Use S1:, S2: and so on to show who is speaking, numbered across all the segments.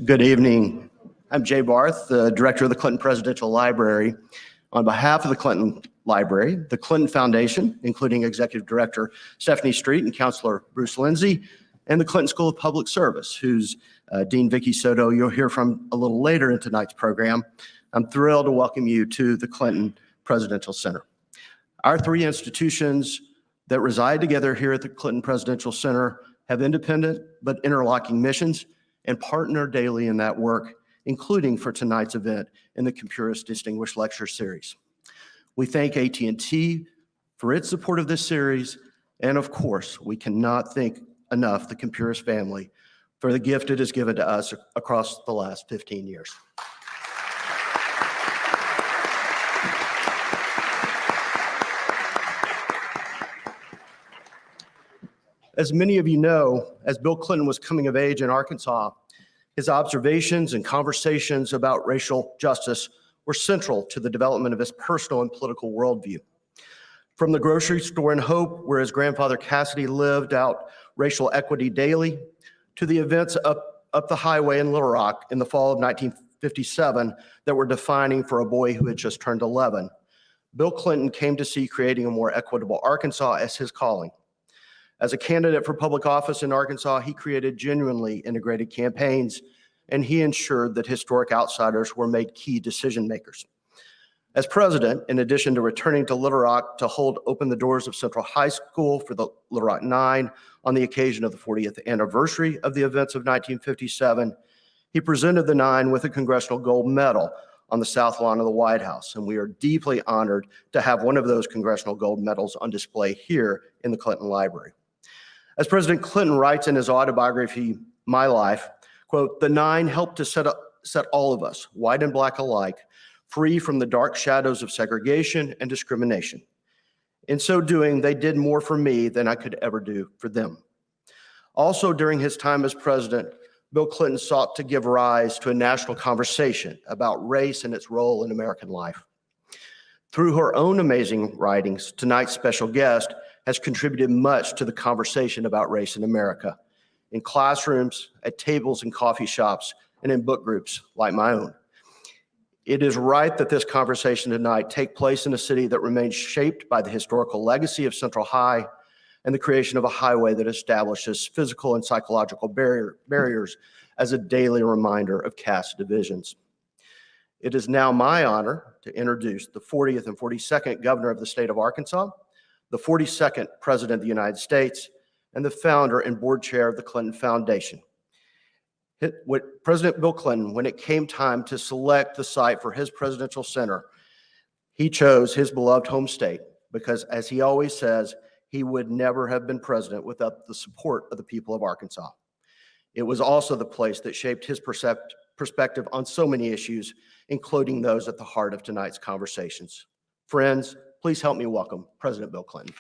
S1: Good evening. I'm Jay Barth, the director of the Clinton Presidential Library. On behalf of the Clinton Library, the Clinton Foundation, including Executive Director Stephanie Street and Counselor Bruce Lindsay, and the Clinton School of Public Service, whose Dean Vicki Soto you'll hear from a little later in tonight's program, I'm thrilled to welcome you to the Clinton Presidential Center. Our three institutions that reside together here at the Clinton Presidential Center have independent but interlocking missions and partner daily in that work, including for tonight's event in the Kumpuris Distinguished Lecture Series. We thank AT&T for its support of this series, and of course, we cannot thank enough the Kumpuris family for the gift it has given to us across the last 15 years. As many of you know, as Bill Clinton was coming of age in Arkansas, his observations and conversations about racial justice were central to the development of his personal and political worldview. From the grocery store in Hope, where his grandfather Cassidy lived out racial equity daily, to the events up the highway in Little Rock in the fall of 1957 that were defining for a boy who had just turned 11, Bill Clinton came to see creating a more equitable Arkansas as his calling. As a candidate for public office in Arkansas, he created genuinely integrated campaigns, and he ensured that historic outsiders were made key decision makers. As president, in addition to returning to Little Rock to hold open the doors of Central High School for the Little Rock Nine on the occasion of the 40th anniversary of the events of 1957, he presented the Nine with a Congressional Gold Medal on the South Lawn of the White House, and we are deeply honored to have one of those Congressional Gold Medals on display here in the Clinton Library. As President Clinton writes in his autobiography, My Life, quote, "The Nine helped to set all of us, white and black alike, free from the dark shadows of segregation and discrimination. In so doing, they did more for me than I could ever do for them." Also, during his time as president, Bill Clinton sought to give rise to a national conversation about race and its role in American life. Through her own amazing writings, tonight's special guest has contributed much to the conversation about race in America, in classrooms, at tables in coffee shops, and in book groups like my own. It is right that this conversation tonight take place in a city that remains shaped by the historical legacy of Central High and the creation of a highway that establishes physical and psychological barriers as a daily reminder of caste divisions. It is now my honor to introduce the 40th and 42nd Governor of the state of Arkansas, the 42nd President of the United States, and the founder and board chair of the Clinton Foundation. President Bill Clinton, when it came time to select the site for his presidential center, he chose his beloved home state because, as he always says, he would never have been president without the support of the people of Arkansas. It was also the place that shaped his perspective on so many issues, including those at the heart of tonight's conversations. Friends, please help me welcome President Bill Clinton.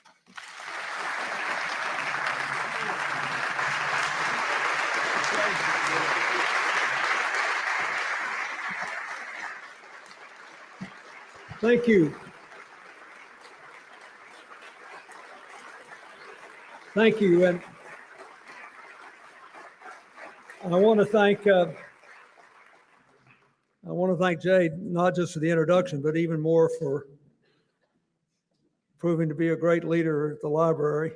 S2: Thank you. Thank you. And I want to thank Jay, not just for the introduction, but even more for proving to be a great leader at the library.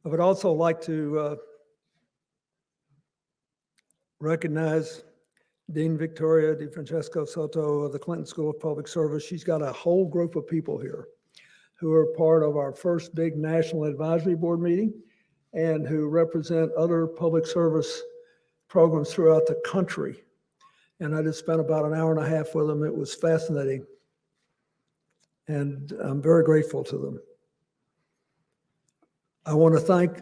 S2: I would also like to recognize Dean Victoria DeFrancesco Soto of the Clinton School of Public Service. She's got a whole group of people here who are part of our first big National Advisory Board meeting and who represent other public service programs throughout the country. And I just spent about an hour and a half with them. It was fascinating. And I'm very grateful to them. I want to thank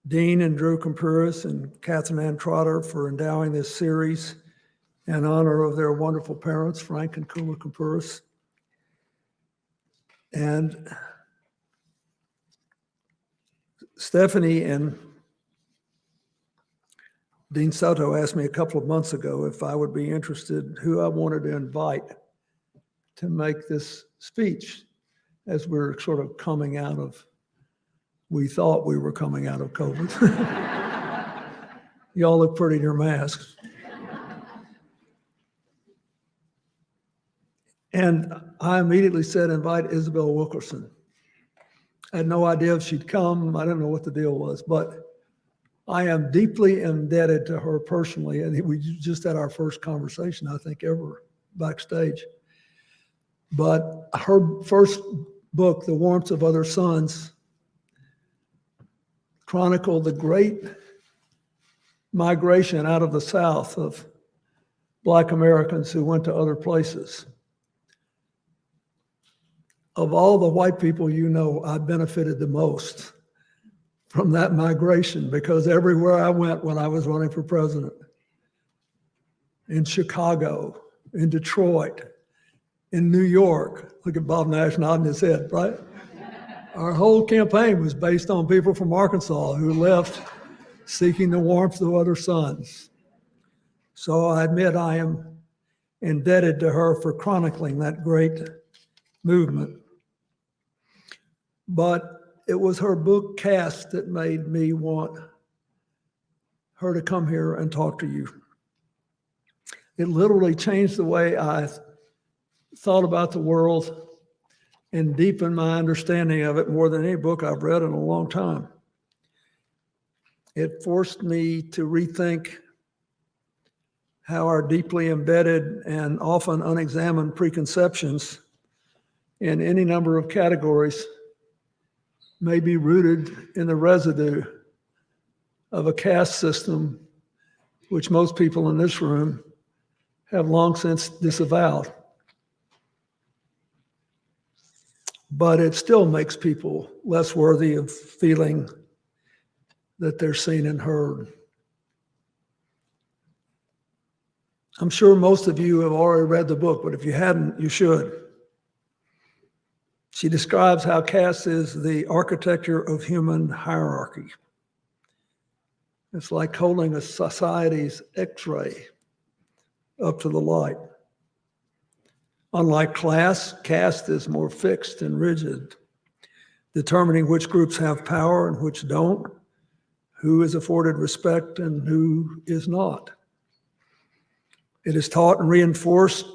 S2: Dean and Drew Kumpuris and Catherine Ann Trotter for endowing this series in honor of their wonderful parents, Frank and Kula Kumpuris. And Stephanie and Dean Soto asked me a couple of months ago if I would be interested, who I wanted to invite to make this speech as we're sort of coming out of, we thought we were coming out of COVID. You all look pretty in your masks. And I immediately said, invite Isabel Wilkerson. I had no idea if she'd come. I didn't know what the deal was, but I am deeply indebted to her personally. And we just had our first conversation, I think, ever backstage. But her first book, The Warmth of Other Suns, chronicled the great migration out of the South of Black Americans who went to other places. Of all the white people you know, I benefited the most from that migration because everywhere I went when I was running for president, in Chicago, in Detroit, in New York, look at Bob Nash nodding his head, right? Our whole campaign was based on people from Arkansas who left seeking the warmth of other suns. So I admit I am indebted to her for chronicling that great movement. But it was her book, Caste, that made me want her to come here and talk to you. It literally changed the way I thought about the world and deepened my understanding of it more than any book I've read in a long time. It forced me to rethink how our deeply embedded and often unexamined preconceptions in any number of categories may be rooted in the residue of a caste system, which most people in this room have long since disavowed. But it still makes people less worthy of feeling that they're seen and heard. I'm sure most of you have already read the book, but if you hadn't, you should. She describes how caste is the architecture of human hierarchy. It's like holding a society's X-ray up to the light. Unlike class, caste is more fixed and rigid, determining which groups have power and which don't, who is afforded respect and who is not. It is taught and reinforced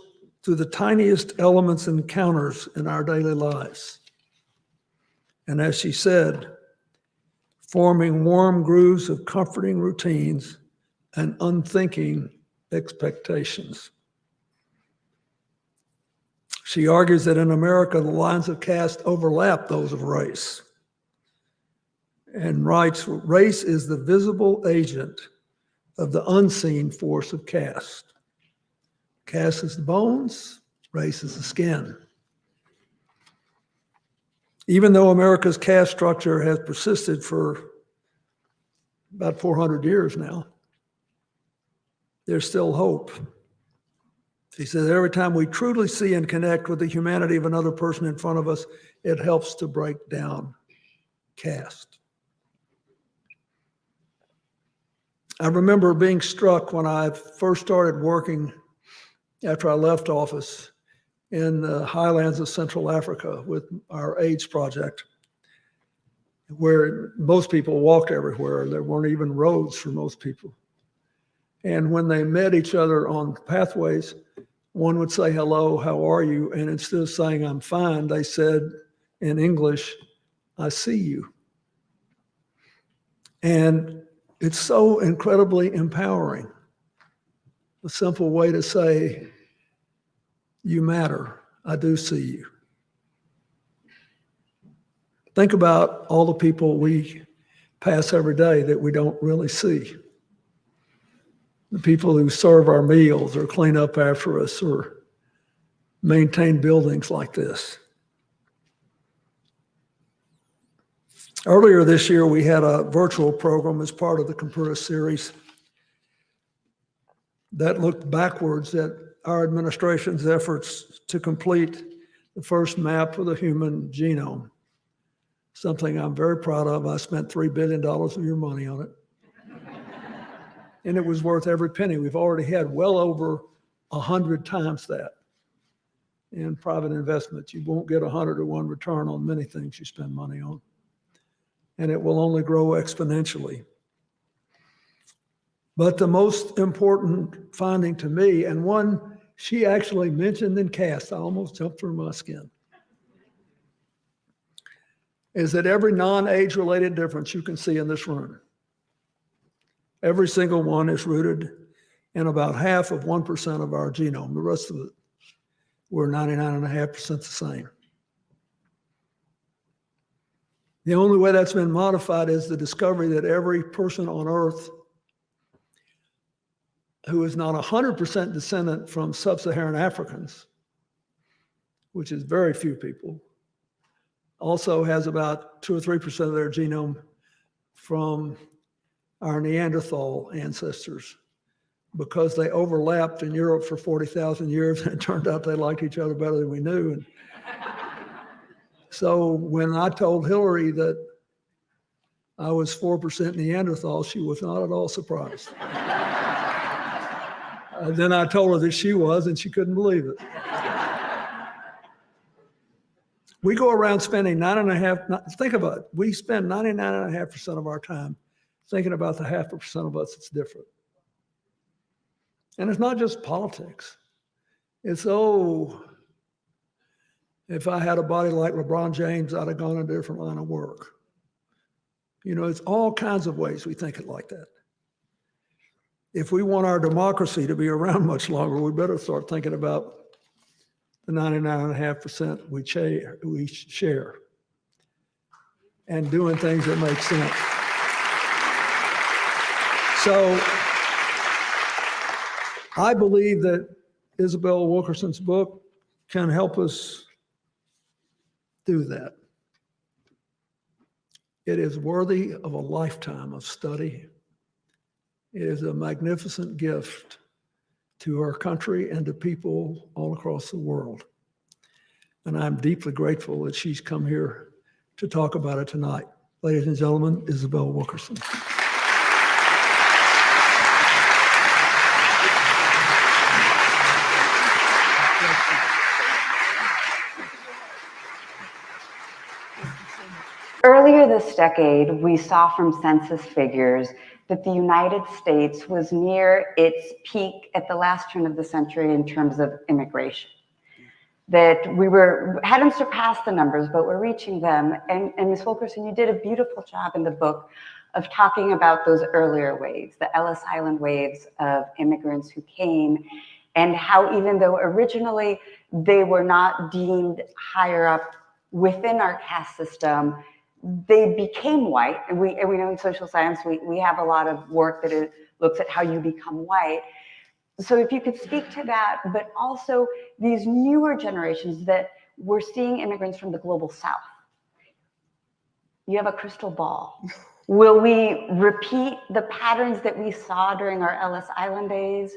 S2: through the tiniest elements and encounters in our daily lives. And as she said, forming warm grooves of comforting routines and unthinking expectations. She argues that in America, the lines of caste overlap those of race, and writes, race is the visible agent of the unseen force of caste. Caste is the bones, race is the skin. Even though America's caste structure has persisted for about 400 years now, there's still hope. He says, every time we truly see and connect with the humanity of another person in front of us, it helps to break down caste. I remember being struck when I first started working after I left office in the highlands of Central Africa with our AIDS project, where most people walked everywhere. There weren't even roads for most people. And when they met each other on pathways, one would say, hello, how are you? And instead of saying, I'm fine, they said in English, I see you. And it's so incredibly empowering. A simple way to say, you matter, I do see you. Think about all the people we pass every day that we don't really see. The people who serve our meals or clean up after us or maintain buildings like this. Earlier this year, we had a virtual program as part of the Kumpuris series that looked backwards at our administration's efforts to complete the first map of the human genome, something I'm very proud of. I spent $3 billion of your money on it. And it was worth every penny. We've already had well over 100 times that in private investments. You won't get 100-to-1 return on many things you spend money on. And it will only grow exponentially. But the most important finding to me, and one she actually mentioned in Caste, I almost jumped through my skin, is that every non-age related difference you can see in this room, every single one is rooted in about half of 1% of our genome. The rest of it, we're 99.5% the same. The only way that's been modified is the discovery that every person on Earth who is not 100% descendant from sub-Saharan Africans, which is very few people, also has about 2 or 3% of their genome from our Neanderthal ancestors, because they overlapped in Europe for 40,000 years, and it turned out they liked each other better than we knew. And so when I told Hillary that I was 4% Neanderthal, she was not at all surprised. Then I told her that she was, and she couldn't believe it. We go around spending think about it, we spend 99.5% of our time thinking about the 0.5% of us that's different. And it's not just politics. It's, oh, if I had a body like LeBron James, I'd have gone a different line of work. You know, it's all kinds of ways we think it like that. If we want our democracy to be around much longer, we better start thinking about the 99.5% we share and doing things that make sense. So I believe that Isabel Wilkerson's book can help us do that. It is worthy of a lifetime of study. It is a magnificent gift to our country and to people all across the world. And I'm deeply grateful that she's come here to talk about it tonight. Ladies and gentlemen, Isabel Wilkerson.
S3: Earlier this decade, we saw from census figures that the United States was near its peak at the last turn of the century in terms of immigration. That we hadn't surpassed the numbers, but we're reaching them. And Ms. Wilkerson, you did a beautiful job in the book of talking about those earlier waves, the Ellis Island waves of immigrants who came, and how even though originally they were not deemed higher up within our caste system, they became white. And we know in social science, we have a lot of work that it looks at how you become white. So if you could speak to that, but also these newer generations that we're seeing immigrants from the global South. You have a crystal ball. Will we repeat the patterns that we saw during our Ellis Island days,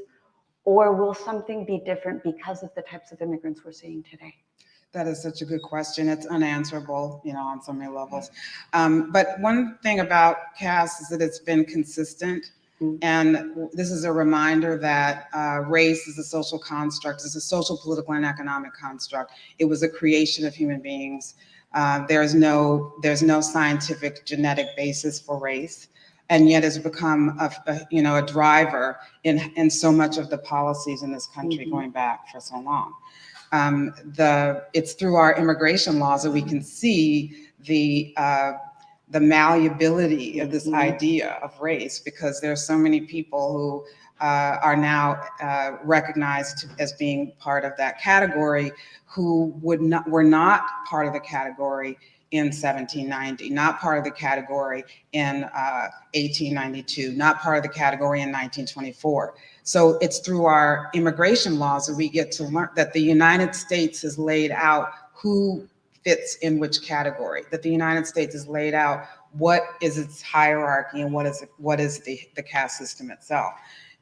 S3: or will something be different because of the types of immigrants we're seeing today?
S4: That is such a good question. It's unanswerable, you know, on so many levels. But one thing about Caste is that it's been consistent. And this is a reminder that race is a social construct, it's a social, political, and economic construct. It was a creation of human beings. There's no scientific genetic basis for race, and yet it's become a driver in so much of the policies in this country going back for so long. It's through our immigration laws that we can see the malleability of this idea of race, because there are so many people who are now recognized as being part of that category who were not part of the category in 1790, not part of the category in 1892, not part of the category in 1924. So it's through our immigration laws that we get to learn that the United States has laid out who fits in which category, that the United States has laid out what is its hierarchy and what is the caste system itself.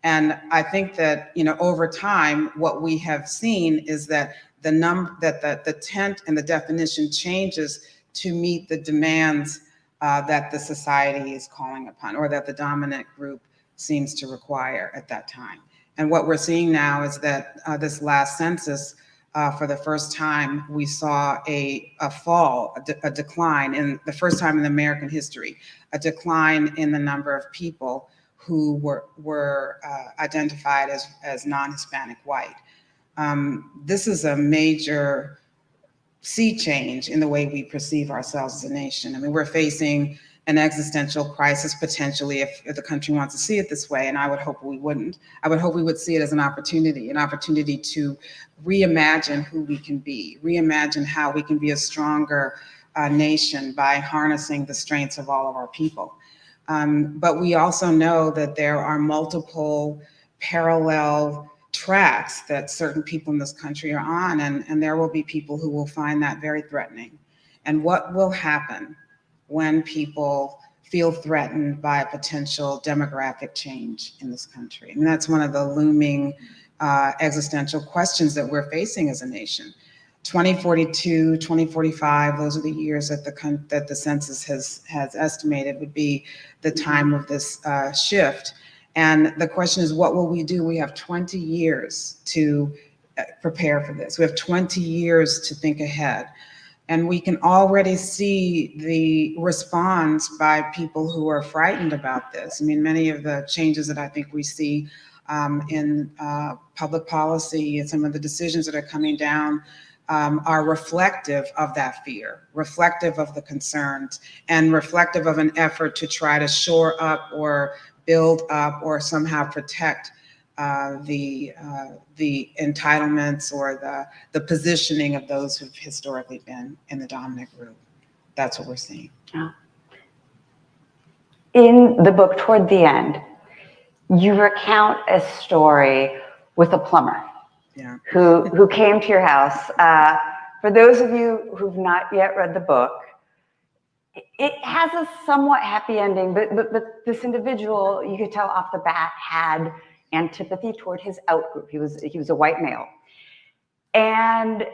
S4: And I think that, you know, over time, what we have seen is that the tent and the definition changes to meet the demands that the society is calling upon, or that the dominant group seems to require at that time. And what we're seeing now is that this last census, for the first time, we saw a decline, in the first time in American history, a decline in the number of people who were identified as non-Hispanic white. This is a major sea change in the way we perceive ourselves as a nation. I mean, we're facing an existential crisis potentially if the country wants to see it this way, and I would hope we wouldn't. I would hope we would see it as an opportunity to reimagine who we can be, reimagine how we can be a stronger nation by harnessing the strengths of all of our people. But we also know that there are multiple parallel tracks that certain people in this country are on, and there will be people who will find that very threatening. And what will happen when people feel threatened by a potential demographic change in this country? And that's one of the looming existential questions that we're facing as a nation. 2042, 2045, those are the years that the census has estimated would be the time of this shift. And the question is, what will we do? We have 20 years to prepare for this. We have 20 years to think ahead. And we can already see the response by people who are frightened about this. I mean, many of the changes that I think we see in public policy and some of the decisions that are coming down are reflective of that fear, reflective of the concerns, and reflective of an effort to try to shore up or build up or somehow protect the entitlements or the positioning of those who've historically been in the dominant group. That's what we're seeing.
S3: In the book, toward the end, you recount a story with a plumber who came to your house. For those of you who've not yet read the book, it has a somewhat happy ending, but this individual, you could tell off the bat, had antipathy toward his outgroup. He was a white male. And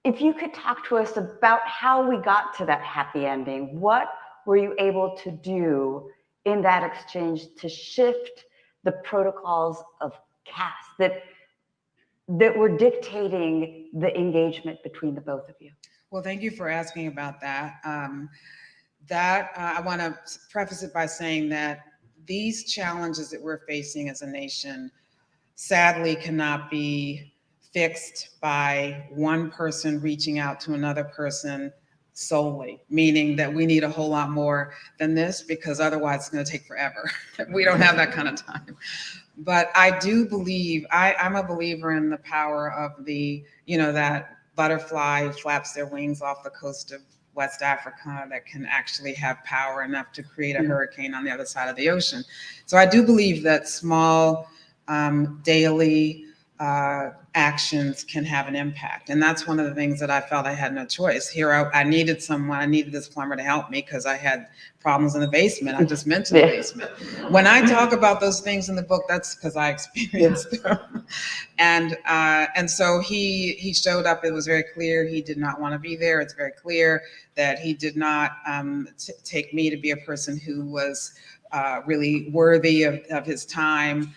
S3: if you could talk to us about how we got to that happy ending, what were you able to do in that exchange to shift the protocols of caste that were dictating the engagement between the both of you?
S4: Well, thank you for asking about that. I want to preface it by saying that these challenges that we're facing as a nation sadly cannot be fixed by one person reaching out to another person solely, meaning that we need a whole lot more than this, because otherwise it's going to take forever. We don't have that kind of time. But I do believe, I'm a believer in the power of that butterfly who flaps their wings off the coast of West Africa that can actually have power enough to create a hurricane on the other side of the ocean. So I do believe that small daily actions can have an impact. And that's one of the things that I felt I had no choice. Here, I needed someone, I needed this plumber to help me because I had problems in the basement. I just mentioned the basement. When I talk about those things in the book, that's because I experienced them. And so he showed up. It was very clear he did not want to be there. It's very clear that he did not take me to be a person who was really worthy of his time.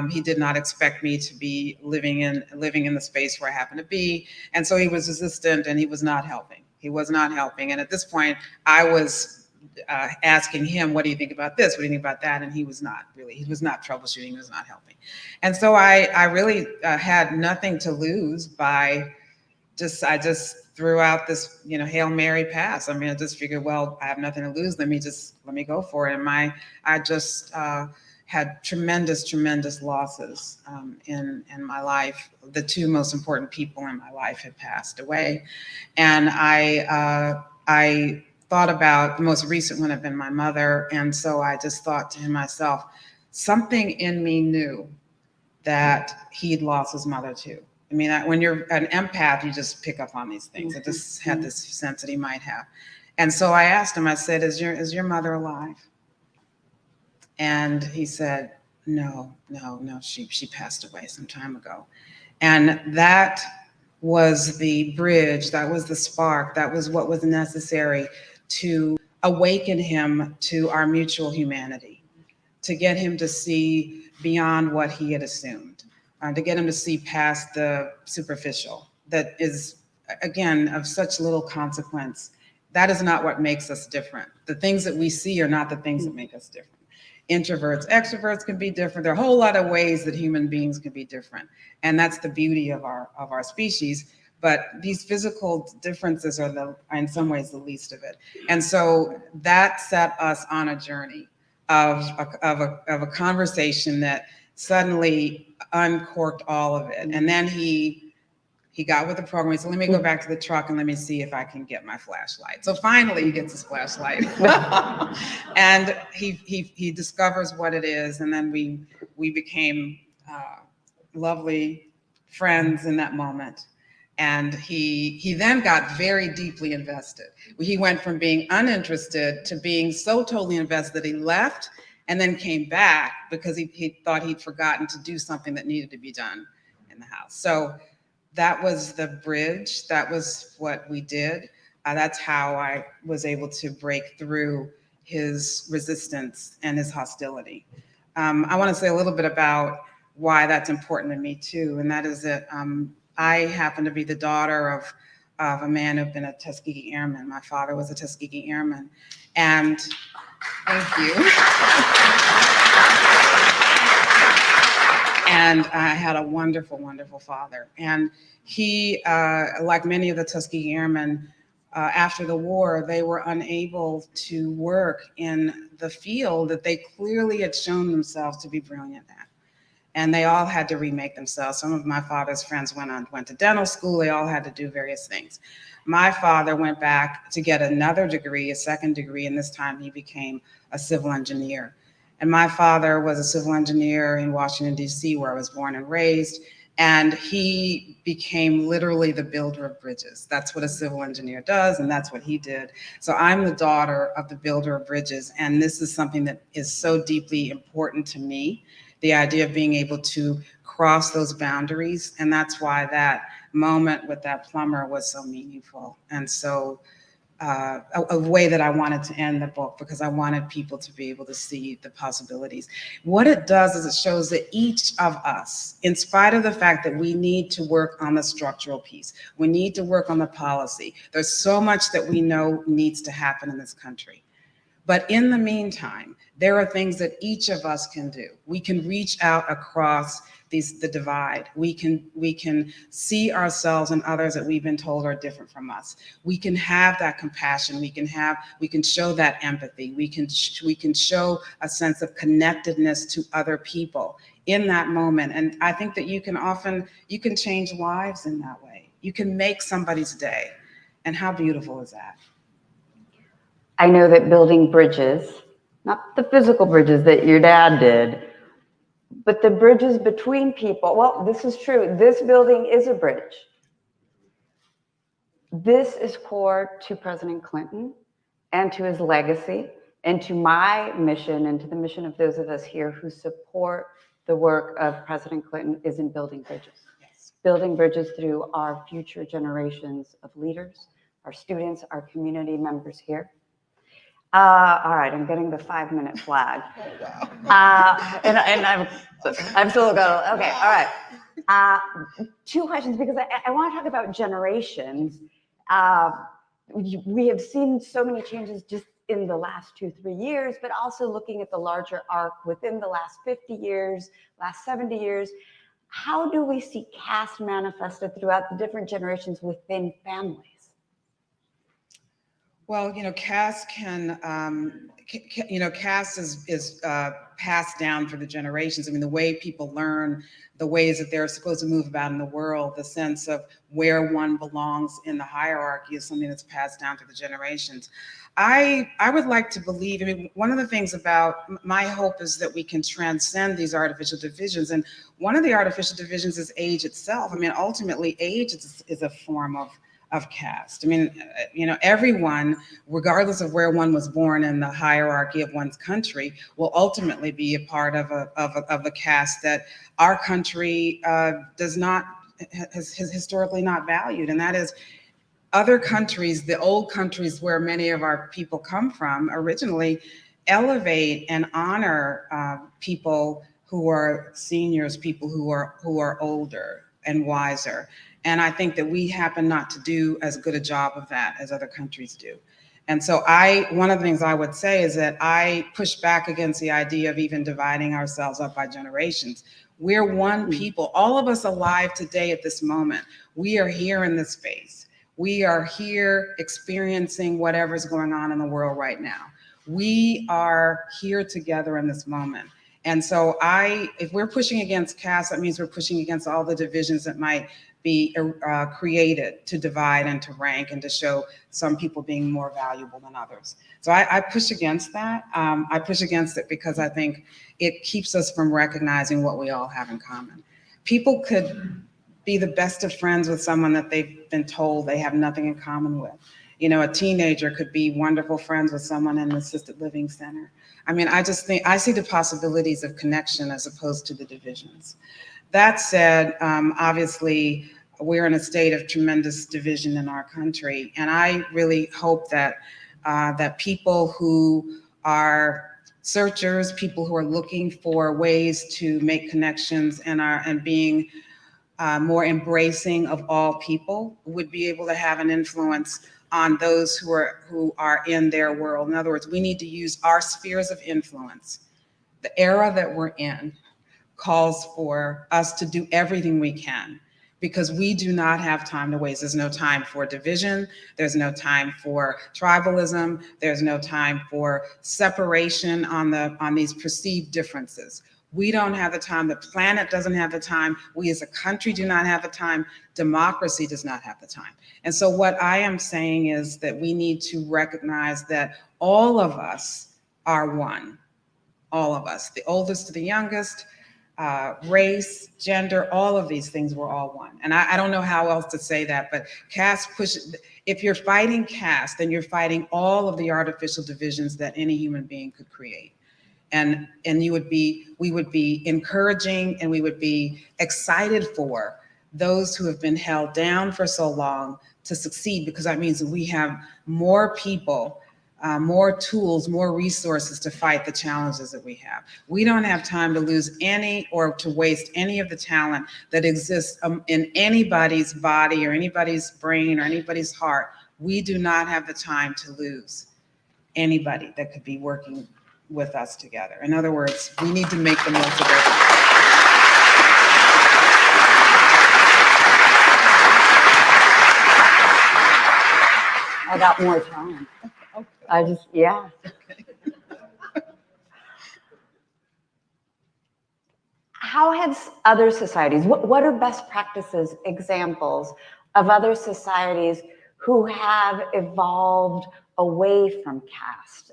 S4: He did not expect me to be living in the space where I happen to be. And so he was resistant and he was not helping. He was not helping. And at this point, I was asking him, what do you think about this? What do you think about that? And he was not troubleshooting, he was not helping. And so I really had nothing to lose by I just threw out this, Hail Mary pass. I mean, I just figured, well, I have nothing to lose. Let me go for it. And I just had tremendous losses in my life. The two most important people in my life had passed away. And I thought about the most recent one had been my mother. And so I just thought to myself, something in me knew that he'd lost his mother too. I mean, when you're an empath, you just pick up on these things. I just had this sense that he might have. And so I asked him, I said, is your mother alive? And he said, no, she passed away some time ago. And that was the bridge, that was the spark, that was what was necessary to awaken him to our mutual humanity, to get him to see beyond what he had assumed, to get him to see past the superficial that is, again, of such little consequence. That is not what makes us different. The things that we see are not the things that make us different. Introverts, extroverts can be different. There are a whole lot of ways that human beings can be different. And that's the beauty of our species. But these physical differences are in some ways the least of it. And so that set us on a journey of a conversation that suddenly uncorked all of it. And then he got with the program. He said, let me go back to the truck and let me see if I can get my flashlight. So finally he gets his flashlight. And he discovers what it is. And then we became lovely friends in that moment. And he then got very deeply invested. He went from being uninterested to being so totally invested that he left and then came back because he thought he'd forgotten to do something that needed to be done in the house. So that was the bridge. That was what we did. That's how I was able to break through his resistance and his hostility. I want to say a little bit about why that's important to me too, and that is that I happen to be the daughter of a man who'd been a Tuskegee Airman. My father was a Tuskegee Airman, and thank you. And I had a wonderful, wonderful father. And he, like many of the Tuskegee Airmen, after the war, they were unable to work in the field that they clearly had shown themselves to be brilliant at. And they all had to remake themselves. Some of my father's friends went to dental school. They all had to do various things. My father went back to get another degree, a second degree, and this time he became a civil engineer. And my father was a civil engineer in Washington, D.C., where I was born and raised. And he became literally the builder of bridges. That's what a civil engineer does, and that's what he did. So I'm the daughter of the builder of bridges, and this is something that is so deeply important to me, the idea of being able to cross those boundaries. And that's why that moment with that plumber was so meaningful. And so a way that I wanted to end the book, because I wanted people to be able to see the possibilities. What it does is it shows that each of us, in spite of the fact that we need to work on the structural piece, we need to work on the policy, there's so much that we know needs to happen in this country. But in the meantime, there are things that each of us can do. We can reach out across the divide. We can see ourselves and others that we've been told are different from us. We can have that compassion. We can show that empathy. We can show a sense of connectedness to other people in that moment. And I think that you can change lives in that way. You can make somebody's day. And how beautiful is that?
S3: I know that building bridges, not the physical bridges that your dad did, but the bridges between people. Well, this is true. This building is a bridge. This is core to President Clinton and to his legacy and to my mission and to the mission of those of us here who support the work of President Clinton is in building bridges. Yes. Building bridges through our future generations of leaders, our students, our community members here. All right, I'm getting the 5-minute flag. And I'm still going, okay, all right. 2 questions, because I want to talk about generations. We have seen so many changes just in the last 2-3 years, but also looking at the larger arc within the last 50 years, last 70 years. How do we see caste manifested throughout the different generations within families?
S4: Well, caste caste is passed down through the generations. I mean, the way people learn, the ways that they're supposed to move about in the world, the sense of where one belongs in the hierarchy is something that's passed down through the generations. I would like to believe, I mean, one of the things about my hope is that we can transcend these artificial divisions. And one of the artificial divisions is age itself. I mean, ultimately, age is a form of caste. I mean, everyone, regardless of where one was born in the hierarchy of one's country, will ultimately be a part of a caste that our country has historically not valued, and that is other countries, the old countries where many of our people come from originally, elevate and honor people who are seniors, people who are older and wiser. And I think that we happen not to do as good a job of that as other countries do. And so one of the things I would say is that I push back against the idea of even dividing ourselves up by generations. We're one people, all of us alive today at this moment. We are here in this space. We are here experiencing whatever's going on in the world right now. We are here together in this moment. And so if we're pushing against caste, that means we're pushing against all the divisions that might be created to divide and to rank and to show some people being more valuable than others. So I push against that. I push against it because I think it keeps us from recognizing what we all have in common. People could be the best of friends with someone that they've been told they have nothing in common with. You know, a teenager could be wonderful friends with someone in an assisted living center. I mean, I just think I see the possibilities of connection as opposed to the divisions. That said, obviously, we're in a state of tremendous division in our country, and I really hope that that people who are searchers, people who are looking for ways to make connections and being more embracing of all people would be able to have an influence on those who are in their world. In other words, we need to use our spheres of influence. The era that we're in calls for us to do everything we can because we do not have time to waste. There's no time for division. There's no time for tribalism. There's no time for separation on these perceived differences. We don't have the time. The planet doesn't have the time. We as a country do not have the time. Democracy does not have the time. And so what I am saying is that we need to recognize that all of us are one. All of us, the oldest to the youngest, race, gender, all of these things, we're all one. And I don't know how else to say that, but caste pushes, if you're fighting caste, then you're fighting all of the artificial divisions that any human being could create. And we would be encouraging and we would be excited for those who have been held down for so long to succeed, because that means that we have more people, more tools, more resources to fight the challenges that we have. We don't have time to lose any or to waste any of the talent that exists in anybody's body or anybody's brain or anybody's heart. We do not have the time to lose anybody that could be working with us together. In other words, we need to make the most of it.
S3: I got more time.
S4: Okay.
S3: Yeah. How have other societies, what are best practices, examples of other societies who have evolved away from caste?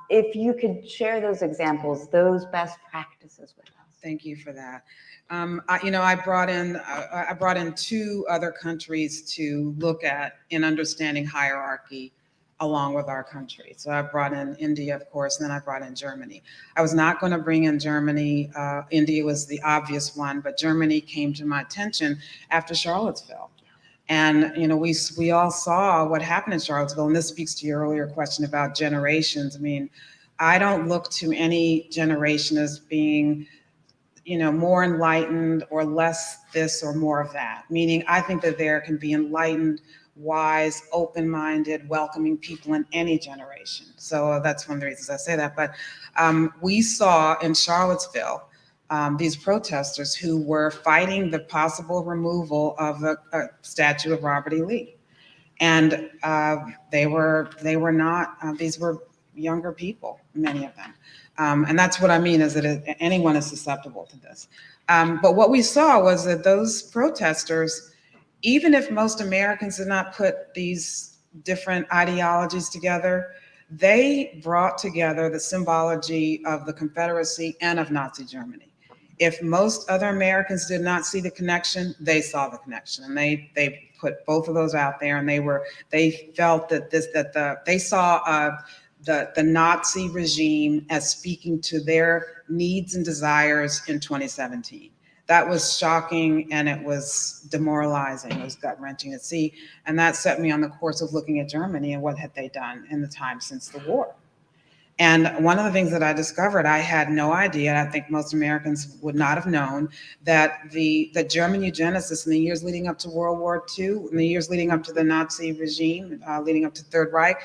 S3: If you could share those examples, those best practices with us.
S4: Thank you for that. I brought in two other countries to look at in understanding hierarchy along with our country. So I brought in India, of course, and then I brought in Germany. I was not going to bring in Germany. India was the obvious one, but Germany came to my attention after Charlottesville. And we all saw what happened in Charlottesville, and this speaks to your earlier question about generations. I mean, I don't look to any generation as being more enlightened or less this or more of that. Meaning, I think that there can be enlightened, wise, open-minded, welcoming people in any generation. So that's one of the reasons I say that. But we saw in Charlottesville these protesters who were fighting the possible removal of a statue of Robert E. Lee. And they were not, these were younger people, many of them. And that's what I mean, is that anyone is susceptible to this. But what we saw was that those protesters, even if most Americans did not put these different ideologies together, they brought together the symbology of the Confederacy and of Nazi Germany. If most other Americans did not see the connection, they saw the connection, and they put both of those out there, and they felt that they saw the Nazi regime as speaking to their needs and desires in 2017. That was shocking, and it was demoralizing. It was gut-wrenching to see, and that set me on the course of looking at Germany and what had they done in the time since the war. And one of the things that I discovered, I had no idea, and I think most Americans would not have known, that the German eugenicists in the years leading up to World War II, in the years leading up to the Nazi regime, leading up to Third Reich,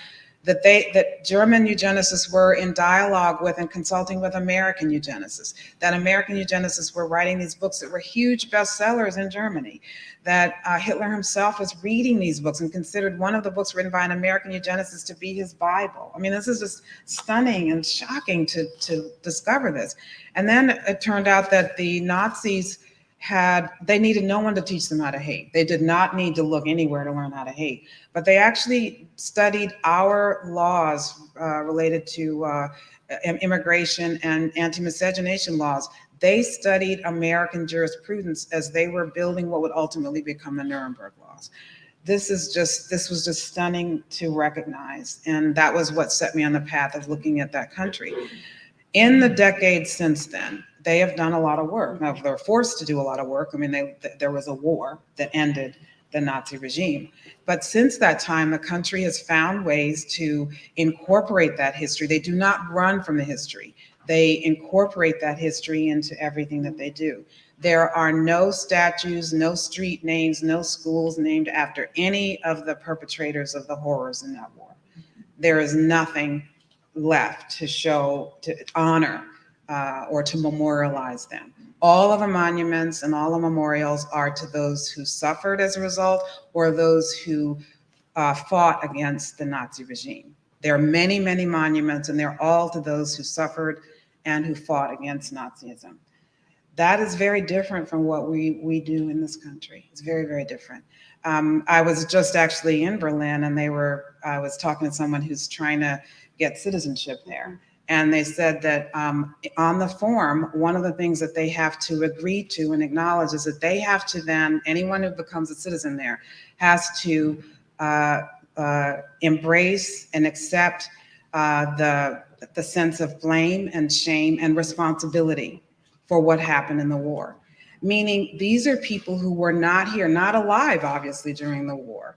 S4: that German eugenicists were in dialogue with and consulting with American eugenicists, that American eugenicists were writing these books that were huge bestsellers in Germany, that Hitler himself was reading these books and considered one of the books written by an American eugenicist to be his Bible. I mean, this is just stunning and shocking to discover this. And then it turned out that the Nazis they needed no one to teach them how to hate. They did not need to look anywhere to learn how to hate, but they actually studied our laws related to immigration and anti-miscegenation laws. They studied American jurisprudence as they were building what would ultimately become the Nuremberg laws. This was just stunning to recognize. And that was what set me on the path of looking at that country. In the decades since then, they have done a lot of work. Now, they're forced to do a lot of work. I mean, there was a war that ended the Nazi regime. But since that time, the country has found ways to incorporate that history. They do not run from the history. They incorporate that history into everything that they do. There are no statues, no street names, no schools named after any of the perpetrators of the horrors in that war. There is nothing left to show, to honor, or to memorialize them. All of the monuments and all the memorials are to those who suffered as a result or those who fought against the Nazi regime. There are many, many monuments, and they're all to those who suffered and who fought against Nazism. That is very different from what we do in this country. It's very, very different. I was just actually in Berlin, and I was talking to someone who's trying to get citizenship there. And they said that on the form, one of the things that they have to agree to and acknowledge is that they have to then, anyone who becomes a citizen there has to embrace and accept the sense of blame and shame and responsibility for what happened in the war. Meaning these are people who were not here, not alive, obviously, during the war.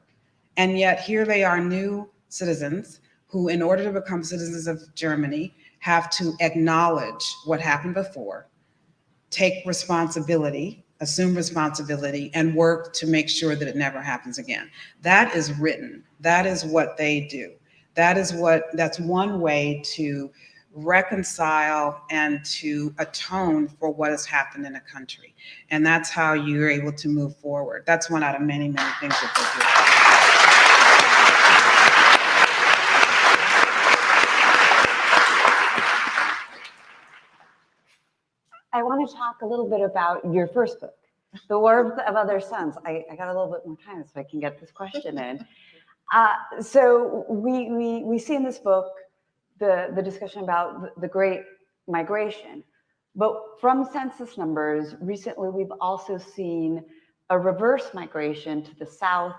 S4: And yet here they are, new citizens who, in order to become citizens of Germany, have to acknowledge what happened before, take responsibility, assume responsibility, and work to make sure that it never happens again. That is written. That is what they do. That's one way to reconcile and to atone for what has happened in a country. And that's how you're able to move forward. That's one out of many, many things that they do.
S3: I want to talk a little bit about your first book, The Warmth of Other Suns. I got a little bit more time so I can get this question in. So we see in this book the discussion about the Great Migration, but from census numbers, recently we've also seen a reverse migration to the South.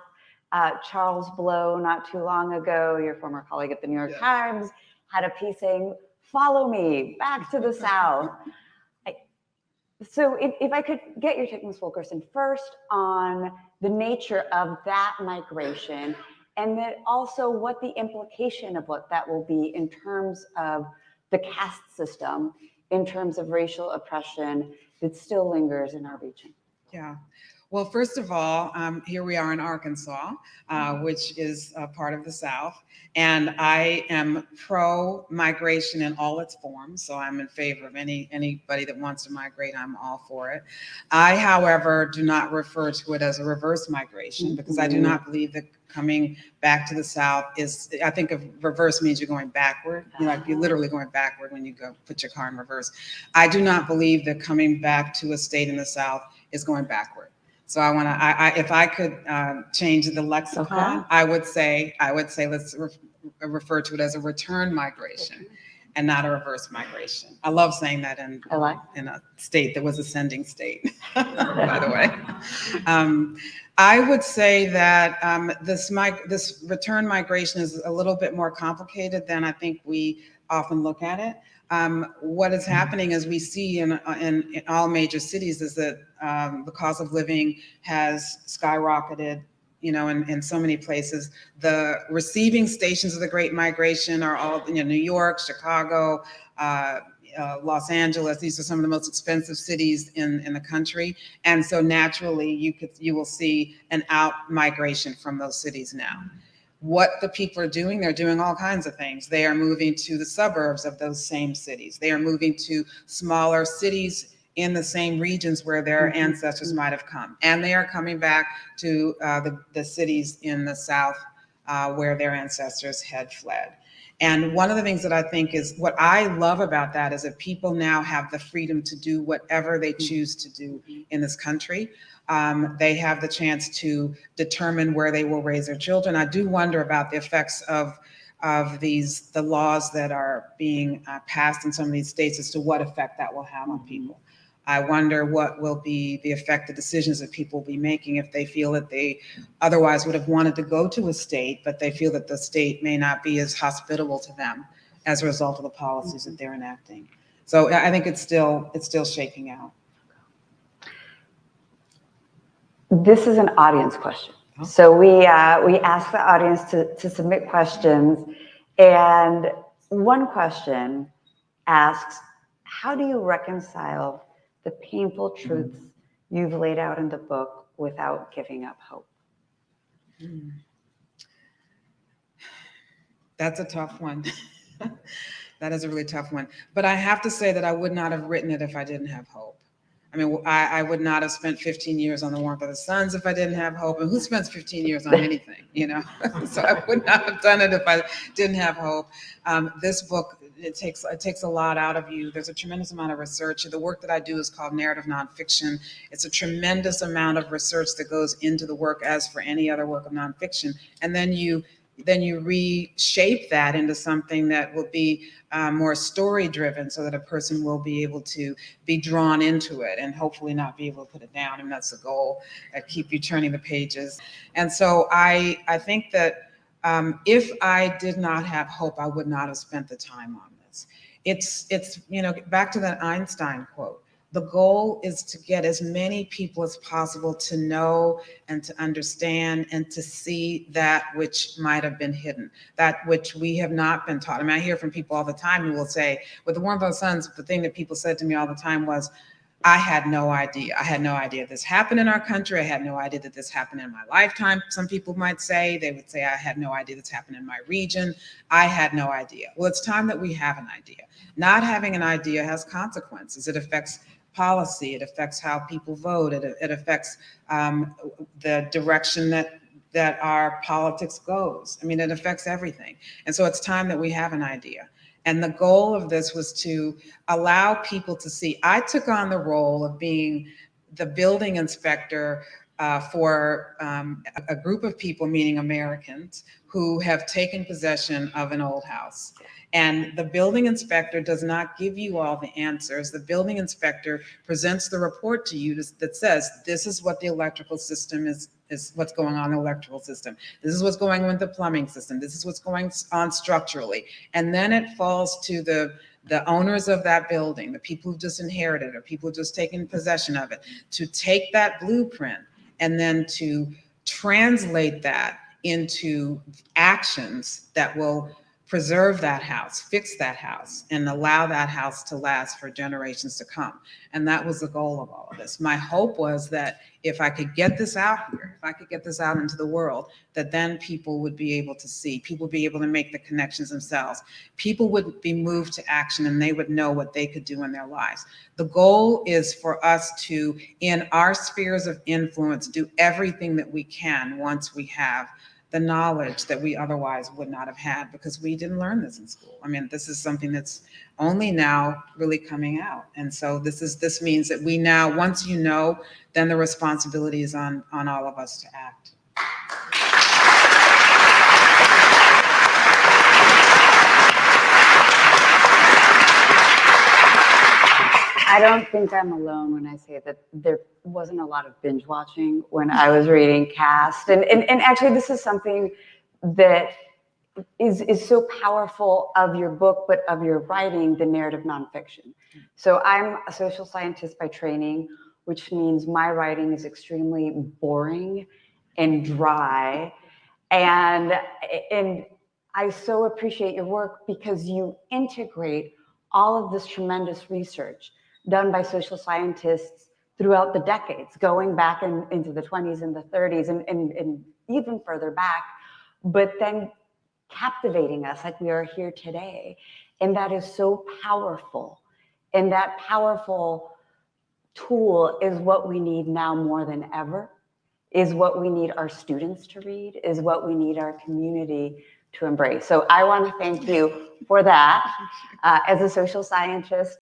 S3: Charles Blow, not too long ago, your former colleague at the New York Times, had a piece saying, "Follow me back to the South." So if I could get your take, Ms. Wilkerson, first on the nature of that migration, and then also what the implication of what that will be in terms of the caste system, in terms of racial oppression that still lingers in our region.
S4: Yeah. Well, first of all, here we are in Arkansas, which is a part of the South, and I am pro-migration in all its forms, so I'm in favor of anybody that wants to migrate. I'm all for it. I, however, do not refer to it as a reverse migration because I do not believe that coming back to the South is, I think of reverse means you're going backward, you're literally going backward when you go put your car in reverse. I do not believe that coming back to a state in the South is going backward. So I want to, if I could change the lexicon, I would say let's refer to it as a return migration and not a reverse migration. I love saying that in a state that was ascending state, by the way. I would say that this return migration is a little bit more complicated than I think we often look at it. What is happening, as we see in all major cities, is that the cost of living has skyrocketed, in so many places. The receiving stations of the Great Migration are all, New York, Chicago, Los Angeles. These are some of the most expensive cities in the country. And so naturally you will see an out migration from those cities now. what the people are doing. They're doing all kinds of things. They are moving to the suburbs of those same cities. They are moving to smaller cities in the same regions where their ancestors might have come. And they are coming back to the cities in the South where their ancestors had fled. And one of the things that I think is what I love about that is that people now have the freedom to do whatever they choose to do in this country. They have the chance to determine where they will raise their children. I do wonder about the effects of the laws that are being passed in some of these states as to what effect that will have on people. I wonder what will be the effect of decisions that people will be making if they feel that they otherwise would have wanted to go to a state, but they feel that the state may not be as hospitable to them as a result of the policies that they're enacting. So I think it's still shaking out.
S3: This is an audience question. So we ask the audience to submit questions, and one question asks, how do you reconcile the painful truths you've laid out in the book without giving up hope?
S4: That's a tough one. That is a really tough one. But I have to say that I would not have written it if I didn't have hope. I mean, I would not have spent 15 years on The Warmth of the Suns if I didn't have hope. And who spends 15 years on anything, you know? So I would not have done it if I didn't have hope. This book, it takes a lot out of you. There's a tremendous amount of research. The work that I do is called narrative nonfiction. It's a tremendous amount of research that goes into the work as for any other work of nonfiction. And then you reshape that into something that will be more story driven, so that a person will be able to be drawn into it and hopefully not be able to put it down. And that's the goal, keep you turning the pages. And so I think that if I did not have hope, I would not have spent the time on this. It's you know, back to that Einstein quote. The goal is to get as many people as possible to know and to understand and to see that which might have been hidden, that which we have not been taught. I mean, I hear from people all the time who will say, with The Warmth of the Suns, the thing that people said to me all the time was, I had no idea. I had no idea this happened in our country. I had no idea that this happened in my lifetime. Some people might say, they would say, I had no idea this happened in my region. I had no idea. Well, it's time that we have an idea. Not having an idea has consequences. It affects policy, it affects how people vote, it affects the direction that our politics goes. I mean, it affects everything. And so it's time that we have an idea. And the goal of this was to allow people to see. I took on the role of being the building inspector for a group of people, meaning Americans, who have taken possession of an old house. And the building inspector does not give you all the answers. The building inspector presents the report to you that says, this is what the electrical system is what's going on in the electrical system. This is what's going on with the plumbing system. This is what's going on structurally. And then it falls to the owners of that building, the people who just inherited or people who just taken possession of it, to take that blueprint and then to translate that into actions that will preserve that house, fix that house, and allow that house to last for generations to come. And that was the goal of all of this. My hope was that if I could get this out here, if I could get this out into the world, that then people would be able to see, people would be able to make the connections themselves. People would be moved to action and they would know what they could do in their lives. The goal is for us to, in our spheres of influence, do everything that we can once we have the knowledge that we otherwise would not have had, because we didn't learn this in school. I mean, this is something that's only now really coming out. And so this means that we now, once you know, then the responsibility is on all of us to act.
S3: I don't think I'm alone when I say that there wasn't a lot of binge watching when I was reading Caste. And actually, this is something that is so powerful of your book, but of your writing, the narrative nonfiction. So I'm a social scientist by training, which means my writing is extremely boring and dry. And I so appreciate your work because you integrate all of this tremendous research done by social scientists throughout the decades, going back into the 20s and the 30s and even further back, but then captivating us like we are here today. And that is so powerful. And that powerful tool is what we need now more than ever, is what we need our students to read, is what we need our community to embrace. So I want to thank you for that. As a social scientist,